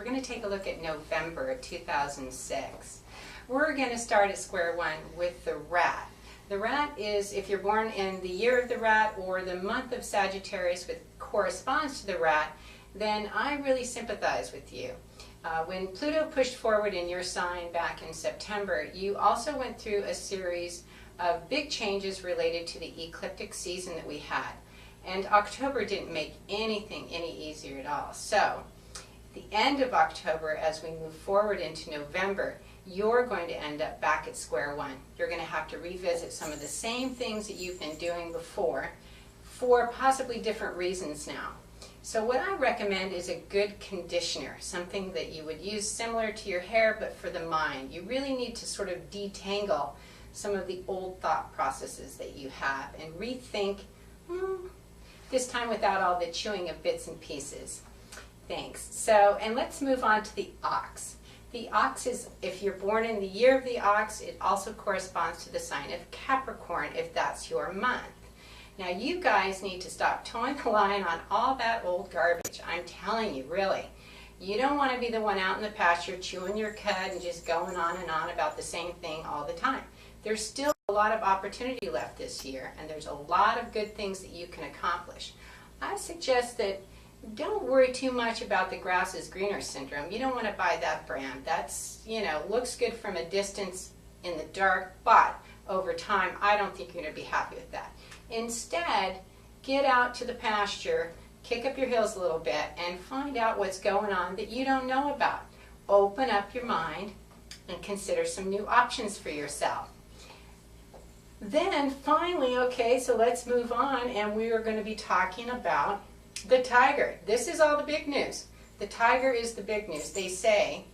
going to take a look at November of 2006. We're going to start at square one with the rat. The rat is, if you're born in the year of the rat or the month of Sagittarius, which corresponds to the rat, then I really sympathize with you. When Pluto pushed forward in your sign back in September, you also went through a series of big changes related to the ecliptic season that we had. And October didn't make anything any easier at all. So, the end of October, as we move forward into November, you're going to end up back at square one. You're going to have to revisit some of the same things that you've been doing before for possibly different reasons now. So what I recommend is a good conditioner, something that you would use similar to your hair but for the mind. You really need to sort of detangle some of the old thought processes that you have and rethink, this time without all the chewing of bits and pieces. Thanks. So, and let's move on to the ox. The ox is, if you're born in the year of the ox, it also corresponds to the sign of Capricorn if that's your month. Now you guys need to stop towing the line on all that old garbage. I'm telling you, really. You don't want to be the one out in the pasture chewing your cud and just going on and on about the same thing all the time. There's still a lot of opportunity left this year, and there's a lot of good things that you can accomplish. I suggest that don't worry too much about the grass is greener syndrome. You don't want to buy that brand. That's, looks good from a distance in the dark, but over time, I don't think you're going to be happy with that. Instead, get out to the pasture, kick up your heels a little bit, and find out what's going on that you don't know about. Open up your mind and consider some new options for yourself. Then finally, okay, so let's move on, and we are going to be talking about the tiger. This is all the big news. The tiger is the big news. They say,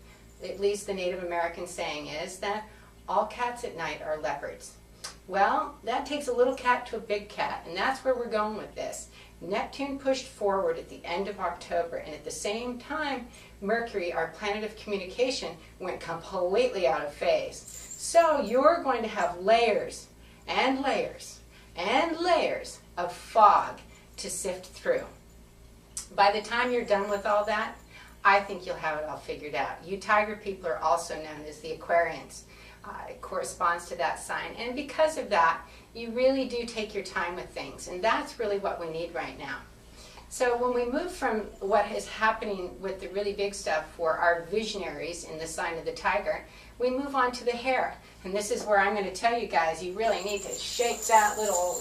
at least the Native American saying is, that all cats at night are leopards. Well, that takes a little cat to a big cat, and that's where we're going with this. Neptune pushed forward at the end of October, and at the same time, Mercury, our planet of communication, went completely out of phase. So you're going to have layers and layers and layers of fog to sift through. By the time you're done with all that, I think you'll have it all figured out. You tiger people are also known as the Aquarians. It corresponds to that sign, and because of that, you really do take your time with things, and that's really what we need right now. So when we move from what is happening with the really big stuff for our visionaries in the sign of the tiger, we move on to the hair, and this is where I'm going to tell you guys you really need to shake that little,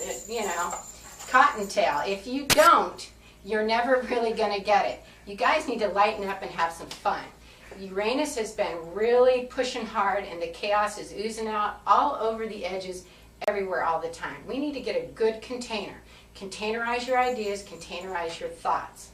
cottontail. If you don't, you're never really going to get it. You guys need to lighten up and have some fun. Uranus has been really pushing hard, and the chaos is oozing out all over the edges, everywhere, all the time. We need to get a good container. Containerize your ideas, containerize your thoughts.